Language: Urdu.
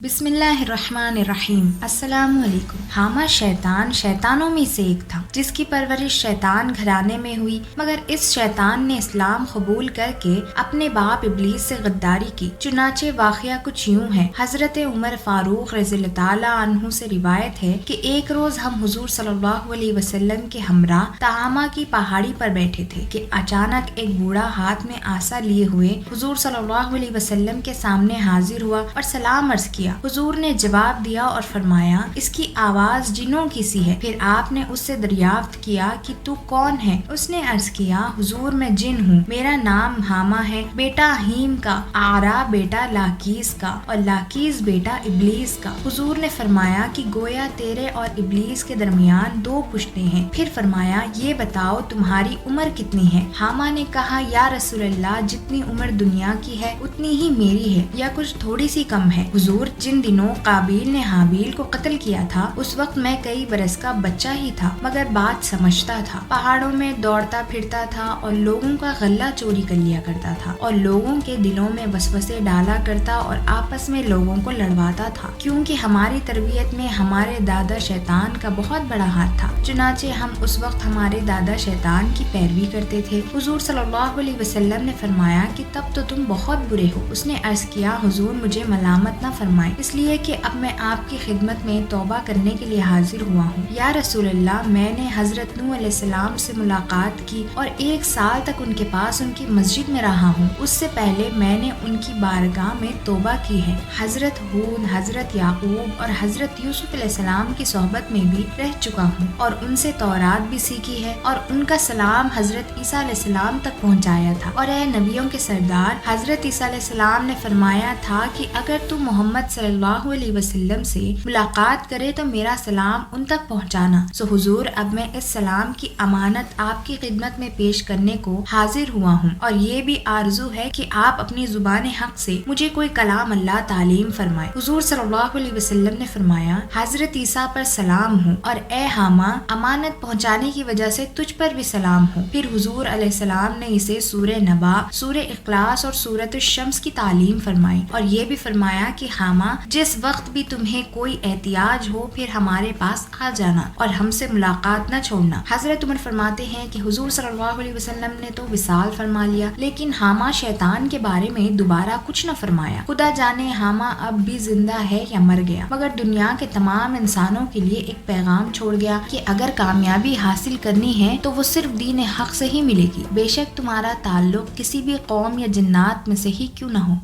بسم اللہ الرحمن الرحیم۔ السلام علیکم۔ حامہ شیطانوں میں سے ایک تھا جس کی پرورش شیطان گھرانے میں ہوئی، مگر اس شیطان نے اسلام قبول کر کے اپنے باپ ابلیس سے غداری کی۔ چنانچہ واقعہ کچھ یوں ہے۔ حضرت عمر فاروق رضی اللہ تعالیٰ عنہ سے روایت ہے کہ ایک روز ہم حضور صلی اللہ علیہ وسلم کے ہمراہ تہامہ کی پہاڑی پر بیٹھے تھے کہ اچانک ایک بوڑھا ہاتھ میں عصا لیے ہوئے حضور صلی اللہ علیہ وسلم کے سامنے حاضر ہوا اور سلام عرض کیا۔ حضور نے جواب دیا اور فرمایا، اس کی آواز جنوں کی سی ہے۔ پھر آپ نے اس سے دریافت کیا کہ تو کون ہے؟ اس نے عرض کیا، حضور میں جن ہوں، میرا نام حامہ ہے، بیٹا ہیم کا، آرا بیٹا لاکیس کا، اور لاکیس بیٹا ابلیس کا۔ حضور نے فرمایا کہ گویا تیرے اور ابلیس کے درمیان دو پشتیں ہیں۔ پھر فرمایا، یہ بتاؤ تمہاری عمر کتنی ہے؟ حامہ نے کہا، یا رسول اللہ، جتنی عمر دنیا کی ہے اتنی ہی میری ہے، یا کچھ تھوڑی سی کم ہے۔ حضور، جن دنوں قابیل نے حابیل کو قتل کیا تھا اس وقت میں کئی برس کا بچہ ہی تھا، مگر بات سمجھتا تھا، پہاڑوں میں دوڑتا پھرتا تھا اور لوگوں کا غلہ چوری کر لیا کرتا تھا اور لوگوں کے دلوں میں وسوسے ڈالا کرتا اور آپس میں لوگوں کو لڑواتا تھا، کیونکہ ہماری تربیت میں ہمارے دادا شیطان کا بہت بڑا ہاتھ تھا۔ چنانچہ ہم اس وقت ہمارے دادا شیطان کی پیروی کرتے تھے۔ حضور صلی اللہ علیہ وسلم نے فرمایا کہ تب تو تم بہت برے ہو۔ اس نے عرض کیا، حضور مجھے ملامت نہ فرمائیں، اس لیے کہ اب میں آپ کی خدمت میں توبہ کرنے کے لیے حاضر ہوا ہوں۔ یا رسول اللہ، میں نے حضرت نوح علیہ السلام سے ملاقات کی اور 1 سال تک ان کے پاس ان کی مسجد میں رہا ہوں۔ اس سے پہلے میں نے ان کی بارگاہ میں توبہ کی ہے۔ حضرت ہود، حضرت یعقوب اور حضرت یوسف علیہ السلام کی صحبت میں بھی رہ چکا ہوں اور ان سے تورات بھی سیکھی ہے اور ان کا سلام حضرت عیسیٰ علیہ السلام تک پہنچایا تھا۔ اور اے نبیوں کے سردار، حضرت عیسیٰ علیہ السلام نے فرمایا تھا کہ اگر تو محمد صلی اللہ علیہ وسلم سے ملاقات کرے تو میرا سلام ان تک پہنچانا۔ سو حضور، اب میں اس سلام کی امانت آپ کی خدمت میں پیش کرنے کو حاضر ہوا ہوں، اور یہ بھی آرزو ہے کہ آپ اپنی زبان حق سے مجھے کوئی کلام اللہ تعلیم فرمائے۔ حضور صلی اللہ علیہ وسلم نے فرمایا، حضرت عیسیٰ پر سلام ہو، اور اے حامہ، امانت پہنچانے کی وجہ سے تجھ پر بھی سلام ہو۔ پھر حضور علیہ السلام نے اسے سورہ نبا، سورہ اخلاص اور سورۃ الشمس کی تعلیم فرمائی، اور یہ بھی فرمایا کہ حامہ، جس وقت بھی تمہیں کوئی احتیاج ہو پھر ہمارے پاس آ جانا اور ہم سے ملاقات نہ چھوڑنا۔ حضرت عمر فرماتے ہیں کہ حضور صلی اللہ علیہ وسلم نے تو وصال فرما لیا، لیکن حامہ شیطان کے بارے میں دوبارہ کچھ نہ فرمایا۔ خدا جانے حامہ اب بھی زندہ ہے یا مر گیا، مگر دنیا کے تمام انسانوں کے لیے ایک پیغام چھوڑ گیا کہ اگر کامیابی حاصل کرنی ہے تو وہ صرف دین حق سے ہی ملے گی، بے شک تمہارا تعلق کسی بھی قوم یا جنات میں سے ہی کیوں نہ ہو۔